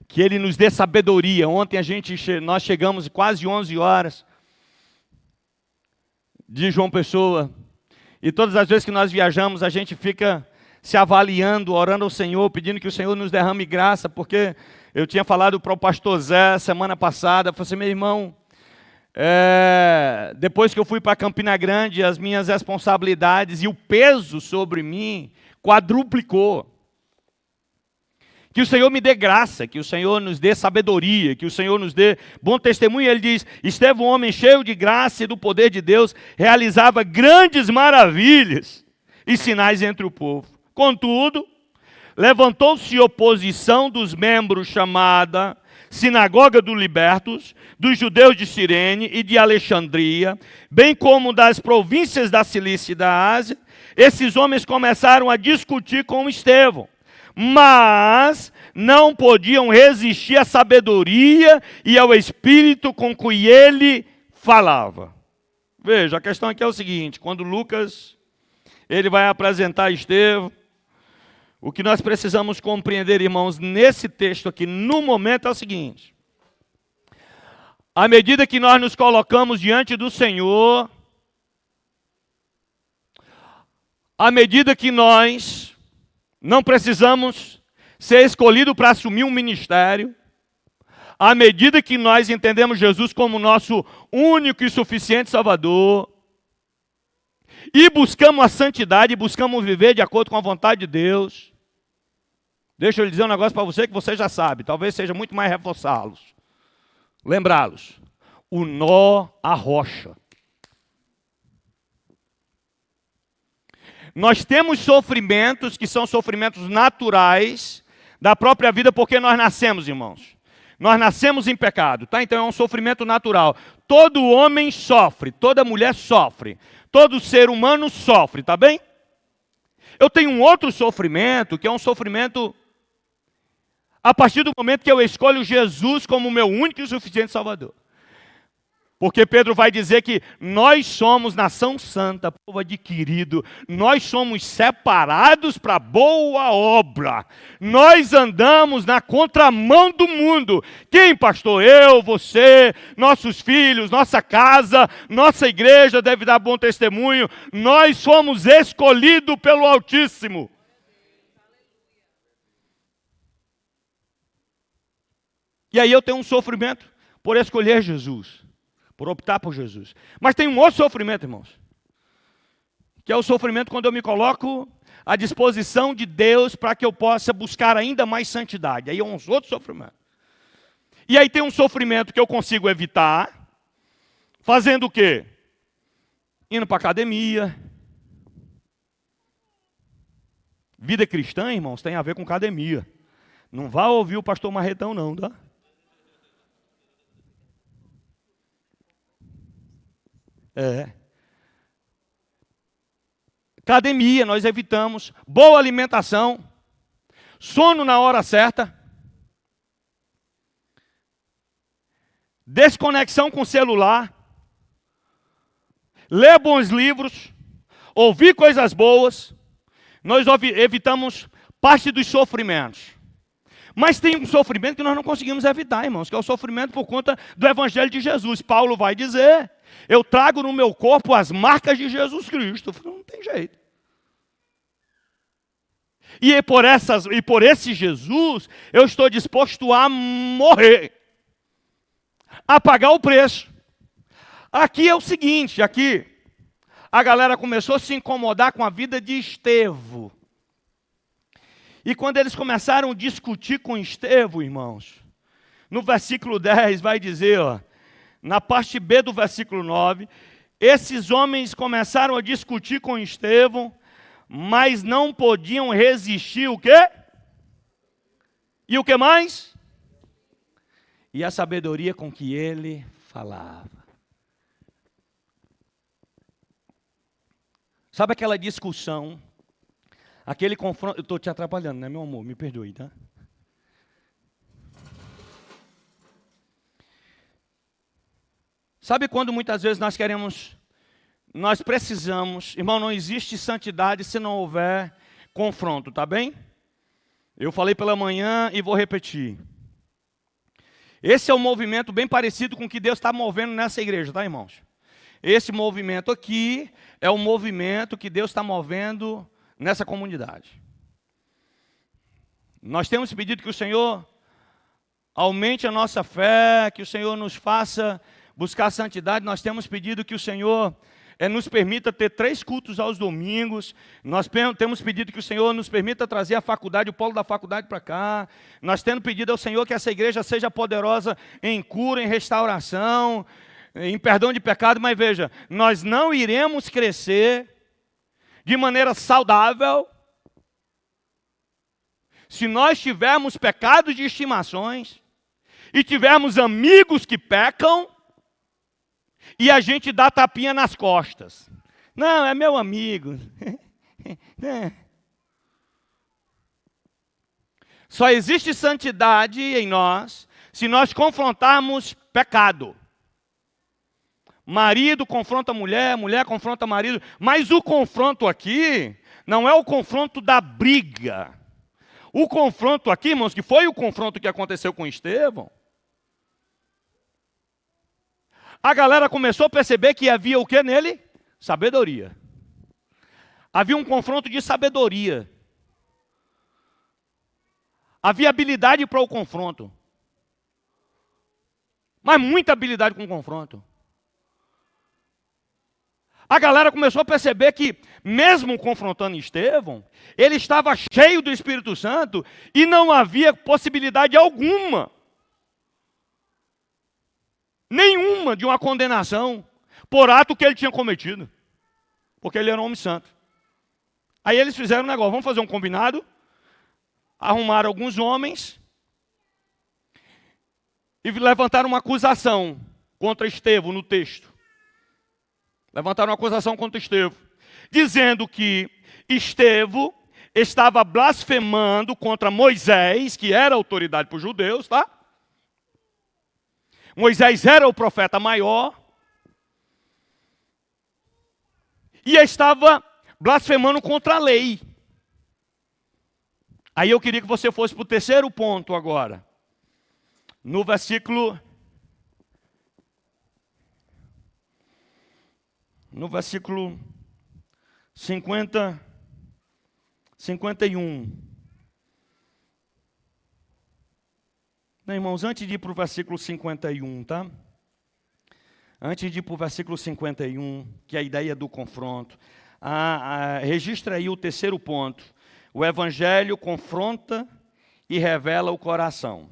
que Ele nos dê sabedoria. Ontem nós chegamos quase 11 horas de João Pessoa, e todas as vezes que nós viajamos, a gente fica se avaliando, orando ao Senhor, pedindo que o Senhor nos derrame graça, porque eu tinha falado para o pastor Zé semana passada, eu falei assim, meu irmão, depois que eu fui para Campina Grande, as minhas responsabilidades e o peso sobre mim quadruplicou. Que o Senhor me dê graça, que o Senhor nos dê sabedoria, que o Senhor nos dê bom testemunho. Ele diz, Estevão, um homem cheio de graça e do poder de Deus, realizava grandes maravilhas e sinais entre o povo. Contudo, levantou-se oposição dos membros chamada Sinagoga dos Libertos, dos judeus de Cirene e de Alexandria, bem como das províncias da Cilícia e da Ásia. Esses homens começaram a discutir com Estevão, mas não podiam resistir à sabedoria e ao espírito com que ele falava. Veja, a questão aqui é o seguinte, quando Lucas ele vai apresentar Estevão, o que nós precisamos compreender, irmãos, nesse texto aqui, no momento, é o seguinte. À medida que nós nos colocamos diante do Senhor, à medida que nós não precisamos ser escolhidos para assumir um ministério, à medida que nós entendemos Jesus como nosso único e suficiente Salvador, e buscamos a santidade, buscamos viver de acordo com a vontade de Deus. Deixa eu lhe dizer um negócio para você que você já sabe, talvez seja muito mais reforçá-los, lembrá-los. O nó arrocha. Nós temos sofrimentos que são sofrimentos naturais da própria vida, porque nós nascemos, irmãos. Nós nascemos em pecado, tá? Então é um sofrimento natural. Todo homem sofre, toda mulher sofre, todo ser humano sofre, tá bem? Eu tenho um outro sofrimento, que é um sofrimento a partir do momento que eu escolho Jesus como meu único e suficiente Salvador. Porque Pedro vai dizer que nós somos nação santa, povo adquirido, nós somos separados para boa obra. Nós andamos na contramão do mundo. Quem, pastor? Eu, você, nossos filhos, nossa casa, nossa igreja deve dar bom testemunho. Nós somos escolhidos pelo Altíssimo. E aí eu tenho um sofrimento por escolher Jesus. Por optar por Jesus. Mas tem um outro sofrimento, irmãos. Que é o sofrimento quando eu me coloco à disposição de Deus para que eu possa buscar ainda mais santidade. Aí é um outro sofrimento. E aí tem um sofrimento que eu consigo evitar. Fazendo o quê? Indo para a academia. Vida cristã, irmãos, tem a ver com academia. Não vá ouvir o pastor Marretão não, tá? Academia, nós evitamos. Boa alimentação. Sono na hora certa. Desconexão com o celular. Ler bons livros. Ouvir coisas boas. Nós evitamos parte dos sofrimentos. Mas tem um sofrimento que nós não conseguimos evitar, irmãos, que é o sofrimento por conta do Evangelho de Jesus. Paulo vai dizer, eu trago no meu corpo as marcas de Jesus Cristo. Não tem jeito. E por esse Jesus, eu estou disposto a morrer. A pagar o preço. Aqui é o seguinte, aqui, a galera começou a se incomodar com a vida de Estevão. E quando eles começaram a discutir com Estevão, irmãos, no versículo 10 vai dizer, ó, na parte B do versículo 9, esses homens começaram a discutir com Estevão, mas não podiam resistir o quê? E o que mais? E a sabedoria com que ele falava. Sabe aquela discussão? Aquele confronto, eu estou te atrapalhando, né, meu amor? Me perdoe, tá? Sabe quando muitas vezes nós precisamos, irmão, não existe santidade se não houver confronto, tá bem? Eu falei pela manhã e vou repetir. Esse é um movimento bem parecido com o que Deus está movendo nessa igreja, tá, irmãos? Esse movimento aqui é o movimento que Deus está movendo nessa comunidade. Nós temos pedido que o Senhor aumente a nossa fé, que o Senhor nos faça buscar santidade. Nós temos pedido que o Senhor nos permita ter 3 cultos aos domingos. Nós temos pedido que o Senhor nos permita trazer a faculdade, o polo da faculdade para cá. Nós temos pedido ao Senhor que essa igreja seja poderosa em cura, em restauração, em perdão de pecado. Mas veja, nós não iremos crescer de maneira saudável se nós tivermos pecados de estimações e tivermos amigos que pecam e a gente dá tapinha nas costas. Não, é meu amigo. Só existe santidade em nós se nós confrontarmos pecado. Marido confronta mulher, mulher confronta marido. Mas o confronto aqui não é o confronto da briga. O confronto aqui, irmãos, que foi o confronto que aconteceu com Estevão, a galera começou a perceber que havia o que nele? Sabedoria. Havia um confronto de sabedoria. Havia habilidade para o confronto. Mas muita habilidade com o confronto. A galera começou a perceber que, mesmo confrontando Estevão, ele estava cheio do Espírito Santo e não havia possibilidade alguma, nenhuma, de uma condenação por ato que ele tinha cometido, porque ele era um homem santo. Aí eles fizeram um negócio, vamos fazer um combinado, arrumaram alguns homens e levantaram uma acusação contra Estevão no texto. Levantaram uma acusação contra Estevão, dizendo que Estevão estava blasfemando contra Moisés, que era autoridade para os judeus, tá? Moisés era o profeta maior, e estava blasfemando contra a lei. Aí eu queria que você fosse para o terceiro ponto agora. No versículo 51. Não, irmãos, antes de ir para o versículo 51, tá? Antes de ir para o versículo 51, que é a ideia do confronto, registra aí o terceiro ponto. O Evangelho confronta e revela o coração.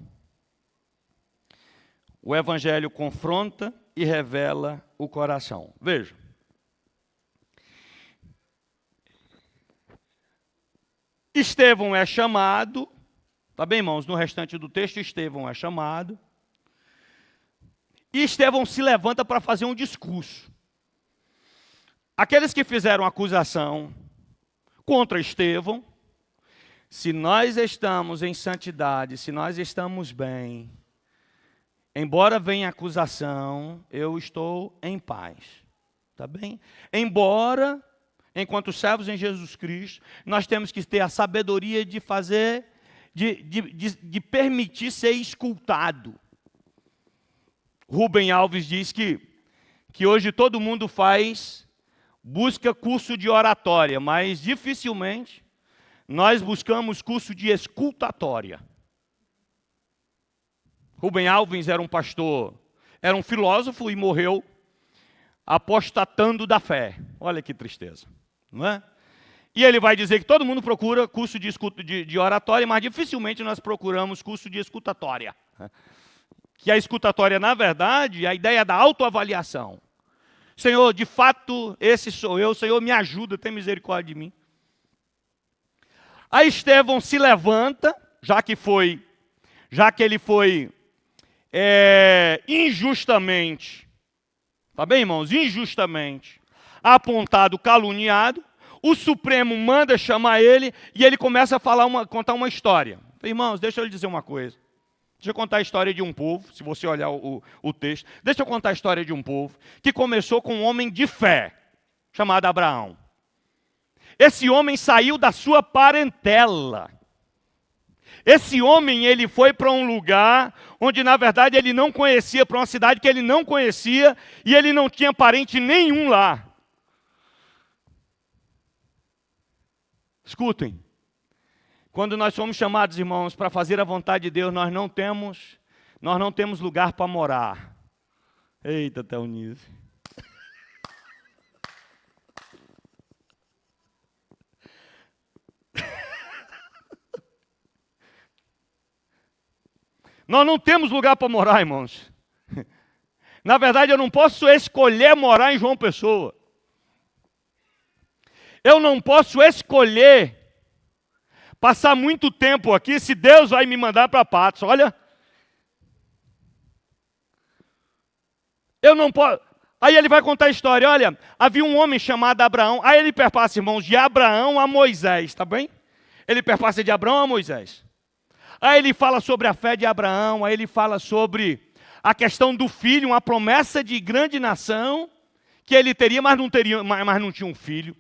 O Evangelho confronta e revela o coração. Veja. Estevão é chamado, tá bem, irmãos? No restante do texto, Estevão é chamado. E Estevão se levanta para fazer um discurso. Aqueles que fizeram acusação contra Estevão, se nós estamos em santidade, se nós estamos bem, embora venha acusação, eu estou em paz. Tá bem? Embora, enquanto servos em Jesus Cristo, nós temos que ter a sabedoria de fazer, de permitir ser escutado. Rubem Alves diz que hoje todo mundo busca curso de oratória, mas dificilmente nós buscamos curso de escutatória. Rubem Alves era um pastor, era um filósofo e morreu apostatando da fé. Olha que tristeza, não é? E ele vai dizer que todo mundo procura curso de oratória, mas dificilmente nós procuramos curso de escutatória. Que a escutatória, na verdade, é a ideia da autoavaliação. Senhor, de fato, esse sou eu. Senhor, me ajuda, tem misericórdia de mim. Aí Estevão se levanta, já que ele foi injustamente, tá bem, irmãos? Injustamente apontado, caluniado. O Supremo manda chamar ele e ele começa a contar uma história. Irmãos, deixa eu lhe dizer uma coisa. Deixa eu contar a história de um povo, se você olhar o texto. Deixa eu contar a história de um povo que começou com um homem de fé, chamado Abraão. Esse homem saiu da sua parentela. Esse homem, ele foi para um lugar onde, na verdade, ele não conhecia, para uma cidade que ele não conhecia, e ele não tinha parente nenhum lá. Escutem. Quando nós somos chamados, irmãos, para fazer a vontade de Deus, nós não temos lugar para morar. Eita, Teonice. Nós não temos lugar para morar, irmãos. Na verdade, eu não posso escolher morar em João Pessoa. Eu não posso escolher passar muito tempo aqui se Deus vai me mandar para Patos. Olha. Eu não posso. Aí ele vai contar a história. Olha, havia um homem chamado Abraão. Aí ele perpassa, irmãos, de Abraão a Moisés, tá bem? Ele perpassa de Abraão a Moisés. Aí ele fala sobre a fé de Abraão, aí ele fala sobre a questão do filho, uma promessa de grande nação, que ele teria, mas não tinha um filho.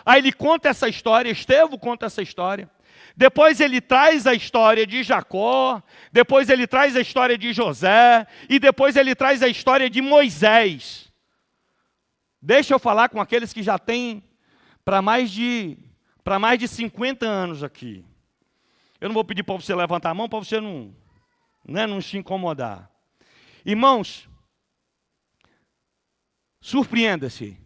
Aí ele conta essa história, Estevão conta essa história. Depois ele traz a história de Jacó, depois ele traz a história de José, e depois ele traz a história de Moisés. Deixa eu falar com aqueles que já têm para mais de 50 anos aqui. Eu não vou pedir para você levantar a mão, para você não se incomodar. Irmãos, surpreenda-se.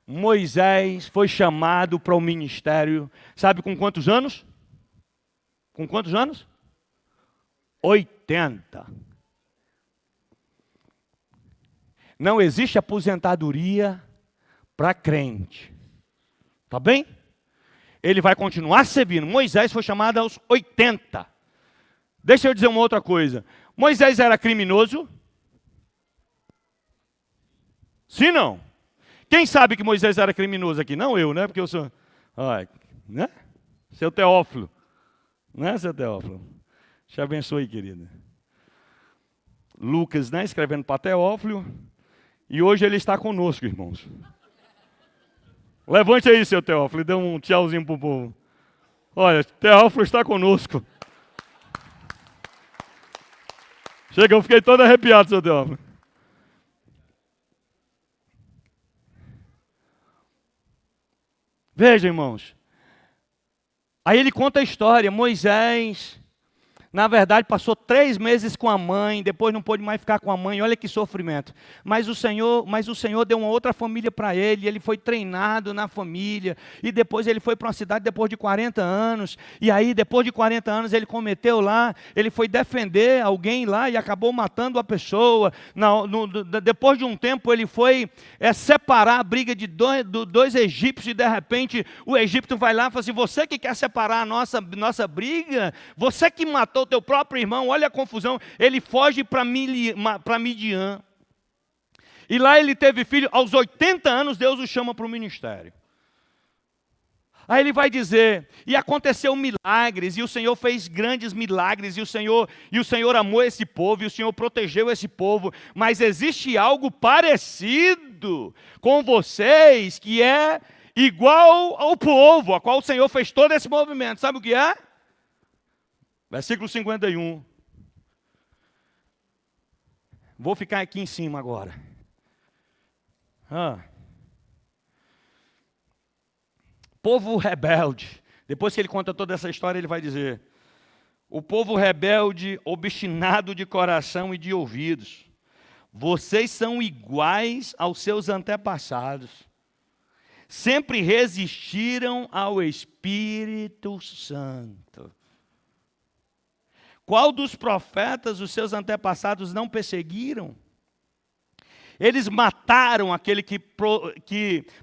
Moisés foi chamado para o ministério, sabe com quantos anos? Com quantos anos? 80. Não existe aposentadoria para crente. Tá bem? Ele vai continuar servindo. Moisés foi chamado aos 80. Deixa eu dizer uma outra coisa. Moisés era criminoso? Sim, não. Quem sabe que Moisés era criminoso aqui? Não eu, né? Porque eu sou... né? Seu Teófilo. Né, seu Teófilo? Te abençoe, querida. Lucas, né? Escrevendo para Teófilo. E hoje ele está conosco, irmãos. Levante aí, seu Teófilo, e dê um tchauzinho para o povo. Olha, Teófilo está conosco. Chega, eu fiquei todo arrepiado, seu Teófilo. Veja, irmãos. Aí ele conta a história. Moisés, na verdade, passou 3 meses com a mãe, depois não pôde mais ficar com a mãe. Olha que sofrimento. Mas o Senhor deu uma outra família para ele. Ele foi treinado na família. E depois ele foi para uma cidade depois de 40 anos. E aí, depois de 40 anos, ele cometeu lá. Ele foi defender alguém lá e acabou matando a pessoa. Depois de um tempo, ele foi separar a briga de dois egípcios. E de repente, o egípcio vai lá e fala assim: você que quer separar a nossa briga? Você que matou o teu próprio irmão, olha a confusão. Ele foge para Midian. E lá ele teve filho. Aos 80 anos, Deus o chama para o ministério. Aí ele vai dizer, e aconteceu milagres, e o Senhor fez grandes milagres, e o Senhor amou esse povo, e o Senhor protegeu esse povo, mas existe algo parecido com vocês, que é igual ao povo, a qual o Senhor fez todo esse movimento. Sabe o que é? Versículo 51. Vou ficar aqui em cima agora. Povo rebelde. Depois que ele conta toda essa história, ele vai dizer: o povo rebelde, obstinado de coração e de ouvidos, vocês são iguais aos seus antepassados. Sempre resistiram ao Espírito Santo. Qual dos profetas os seus antepassados não perseguiram? Eles mataram aquele que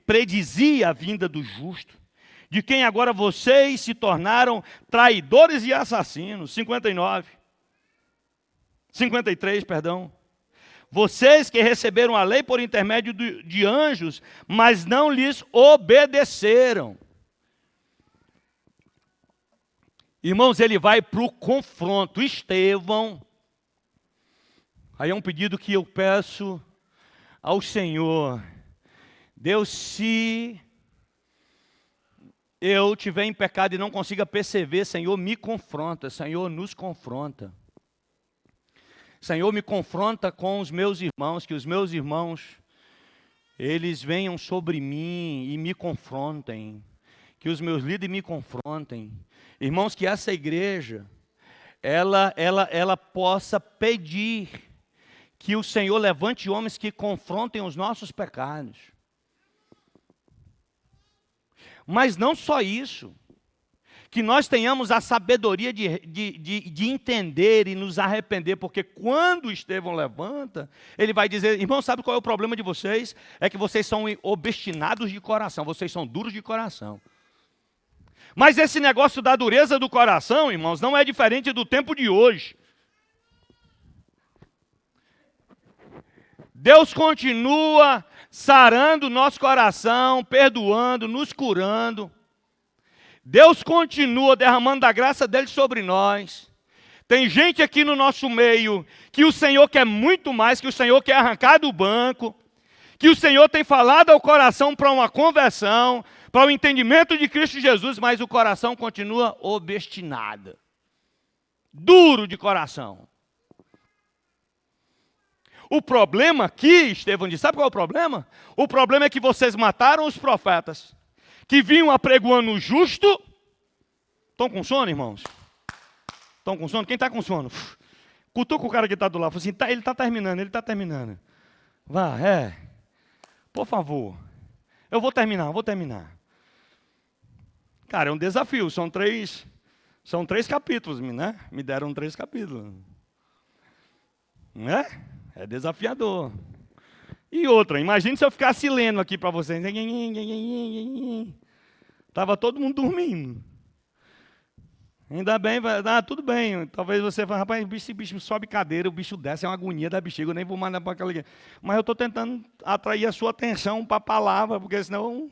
predizia a vinda do justo, de quem agora vocês se tornaram traidores e assassinos. 53, perdão. Vocês que receberam a lei por intermédio de anjos, mas não lhes obedeceram. Irmãos, ele vai para o confronto. Estevão, aí é um pedido que eu peço ao Senhor. Deus, se eu tiver em pecado e não consiga perceber, Senhor, me confronta. Senhor, nos confronta. Senhor, me confronta com os meus irmãos, que os meus irmãos, eles venham sobre mim e me confrontem. que os meus líderes me confrontem. Irmãos, que essa igreja, ela possa pedir que o Senhor levante homens que confrontem os nossos pecados. Mas não só isso, que nós tenhamos a sabedoria de entender e nos arrepender, porque quando Estevão levanta, ele vai dizer, irmão, sabe qual é o problema de vocês? É que vocês são obstinados de coração, vocês são duros de coração. Mas esse negócio da dureza do coração, irmãos, não é diferente do tempo de hoje. Deus continua sarando o nosso coração, perdoando, nos curando. Deus continua derramando da graça dele sobre nós. Tem gente aqui no nosso meio que o Senhor quer muito mais, que o Senhor quer arrancar do banco, que o Senhor tem falado ao coração para uma conversão, para o entendimento de Cristo Jesus, mas o coração continua obstinado, duro de coração. O problema aqui, Estevão disse, sabe qual é o problema? O problema é que vocês mataram os profetas, que vinham apregoando o justo. Estão com sono, irmãos? Estão com sono? Quem está com sono? Cutuca o cara que está do lado. Fala assim, ele está terminando. Vá, por favor. Eu vou terminar. Cara, é um desafio. São três capítulos, né? Me deram 3 capítulos. Não é? É desafiador. E outra, imagine se eu ficasse lendo aqui para vocês. Estava todo mundo dormindo. Ainda bem, tudo bem. Talvez você fale, rapaz, esse bicho sobe cadeira, o bicho desce, é uma agonia da bexiga, eu nem vou mandar para aquela. Mas eu estou tentando atrair a sua atenção para a palavra, porque senão.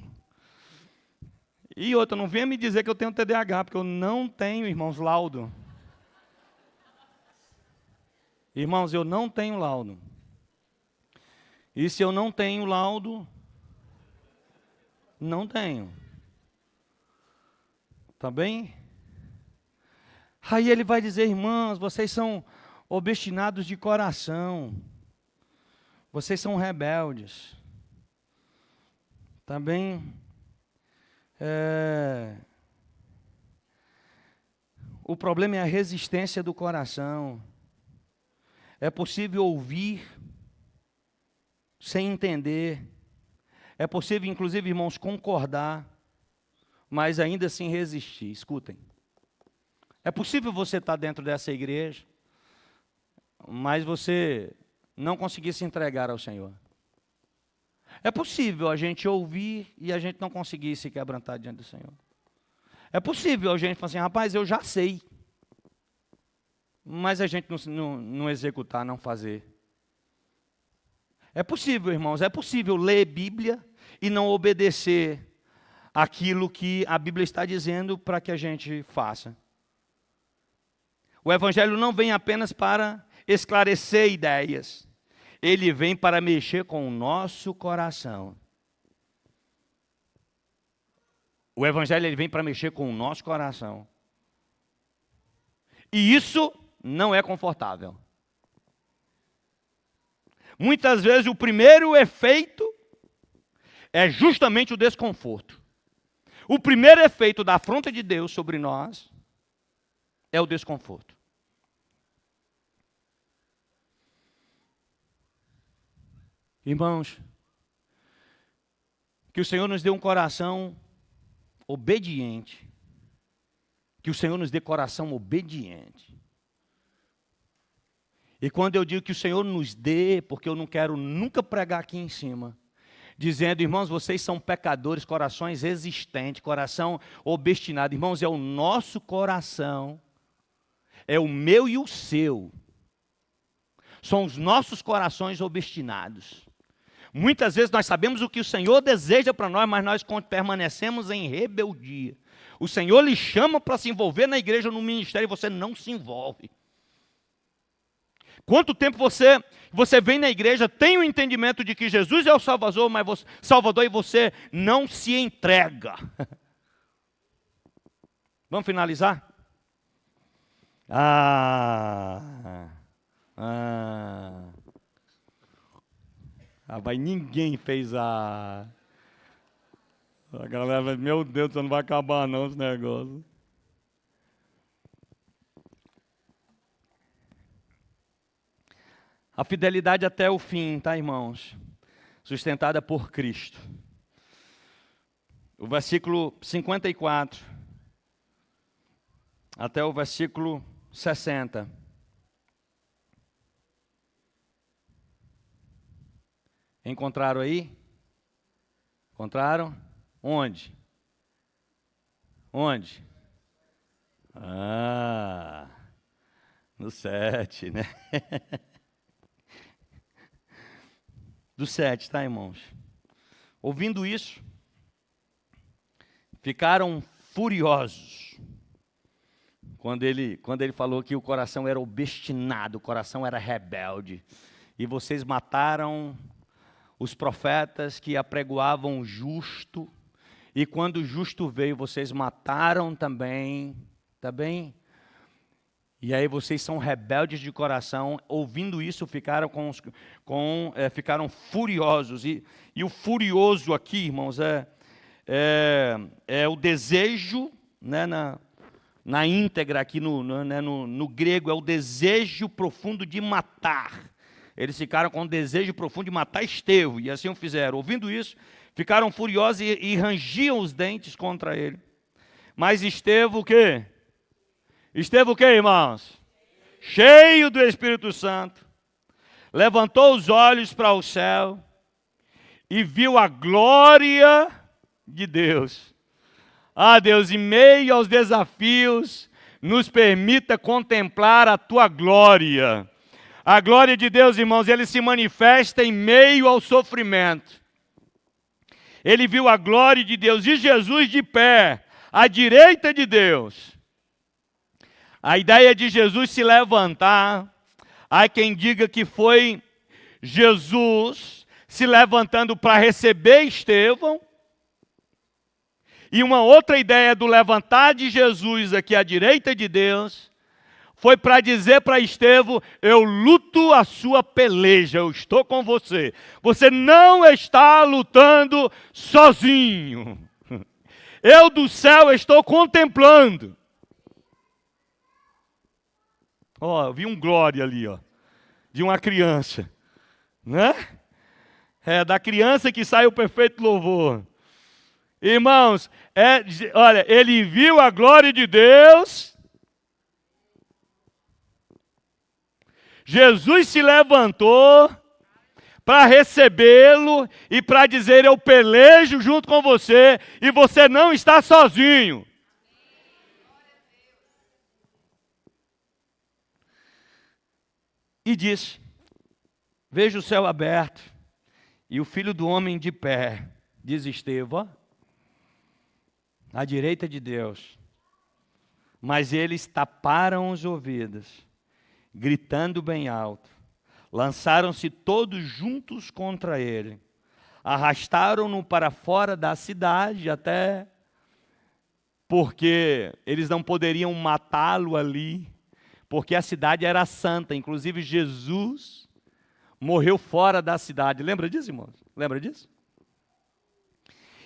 E outra, não venha me dizer que eu tenho TDAH, porque eu não tenho, irmãos, laudo. Irmãos, eu não tenho laudo. E se eu não tenho laudo, não tenho. Tá bem? Aí ele vai dizer, irmãos, vocês são obstinados de coração. Vocês são rebeldes. Tá bem? O problema é a resistência do coração. É possível ouvir sem entender. É possível, inclusive, irmãos, concordar, mas ainda assim resistir. Escutem. É possível você estar dentro dessa igreja, mas você não conseguir se entregar ao Senhor. É possível a gente ouvir e a gente não conseguir se quebrantar diante do Senhor. É possível a gente falar assim, rapaz, eu já sei. Mas a gente não executar, não fazer. É possível, irmãos, é possível ler Bíblia e não obedecer aquilo que a Bíblia está dizendo para que a gente faça. O Evangelho não vem apenas para esclarecer ideias. Ele vem para mexer com o nosso coração. O Evangelho ele vem para mexer com o nosso coração. E isso não é confortável. Muitas vezes o primeiro efeito é justamente o desconforto. O primeiro efeito da afronta de Deus sobre nós é o desconforto. Irmãos, que o Senhor nos dê um coração obediente. Que o Senhor nos dê coração obediente. E quando eu digo que o Senhor nos dê, porque eu não quero nunca pregar aqui em cima, dizendo, irmãos, vocês são pecadores, corações resistentes, coração obstinado. Irmãos, é o nosso coração, é o meu e o seu. São os nossos corações obstinados. Muitas vezes nós sabemos o que o Senhor deseja para nós, mas nós permanecemos em rebeldia. O Senhor lhe chama para se envolver na igreja, no ministério, e você não se envolve. Quanto tempo você vem na igreja, tem o entendimento de que Jesus é o Salvador, e você não se entrega. Vamos finalizar? Vai, ninguém fez a... A galera vai, meu Deus, não vai acabar não esse negócio. A fidelidade até o fim, tá, irmãos? Sustentada por Cristo. O versículo 54 até o versículo 60. Encontraram aí? Encontraram? Onde? Onde? No 7, né? Do 7, tá, irmãos? Ouvindo isso, ficaram furiosos. Quando ele falou que o coração era obstinado, o coração era rebelde. E vocês mataram os profetas que apregoavam o justo. E quando o justo veio, vocês mataram também. Tá bem? E aí vocês são rebeldes de coração. Ouvindo isso, ficaram ficaram furiosos. E o furioso aqui, irmãos, é o desejo, né, na íntegra aqui no grego, é o desejo profundo de matar. Eles ficaram com o desejo profundo de matar Estevão, e assim o fizeram. Ouvindo isso, ficaram furiosos e rangiam os dentes contra ele. Mas Estevão o quê? Estevão o quê, irmãos? Cheio do Espírito Santo, levantou os olhos para o céu e viu a glória de Deus. Ah, Deus, em meio aos desafios, nos permita contemplar a tua glória. A glória de Deus, irmãos, ele se manifesta em meio ao sofrimento. Ele viu a glória de Deus e Jesus de pé, à direita de Deus. A ideia de Jesus se levantar, há quem diga que foi Jesus se levantando para receber Estevão. E uma outra ideia do levantar de Jesus aqui à direita de Deus foi para dizer para Estevão: eu luto a sua peleja, eu estou com você. Você não está lutando sozinho. Eu do céu estou contemplando. Ó, eu vi um glória ali, ó, de uma criança, né? É da criança que sai o perfeito louvor. Irmãos, olha, ele viu a glória de Deus. Jesus se levantou para recebê-lo e para dizer: eu pelejo junto com você e você não está sozinho. E disse: veja o céu aberto e o Filho do Homem de pé, diz Estevão, à direita de Deus. Mas eles taparam os ouvidos, gritando bem alto. Lançaram-se todos juntos contra ele. Arrastaram-no para fora da cidade, até porque eles não poderiam matá-lo ali, porque a cidade era santa. Inclusive Jesus morreu fora da cidade. Lembra disso, irmãos? Lembra disso?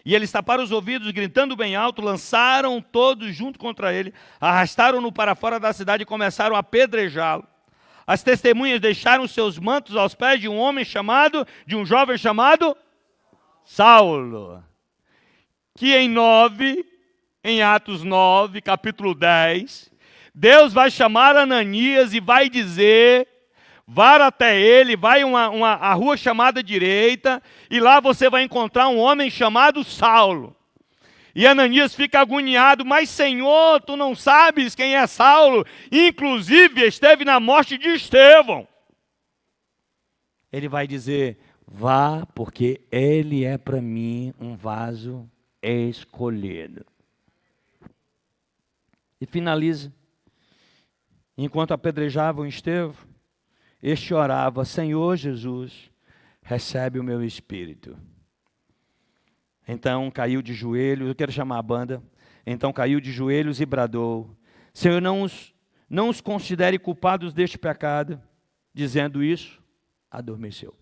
E eles taparam os ouvidos, gritando bem alto, lançaram todos junto contra ele, arrastaram-no para fora da cidade e começaram a apedrejá-lo. As testemunhas deixaram seus mantos aos pés de um jovem chamado Saulo, que em Atos 9, capítulo 10, Deus vai chamar Ananias e vai dizer: vá até ele, vai a rua chamada direita, e lá você vai encontrar um homem chamado Saulo. E Ananias fica agoniado: mas Senhor, tu não sabes quem é Saulo? Inclusive esteve na morte de Estevão. Ele vai dizer: vá, porque ele é para mim um vaso escolhido. E finaliza: enquanto apedrejavam Estevão, este orava: Senhor Jesus, recebe o meu espírito. Então caiu de joelhos, eu quero chamar a banda. Então caiu de joelhos e bradou: Senhor, não os considere culpados deste pecado. Dizendo isso, adormeceu.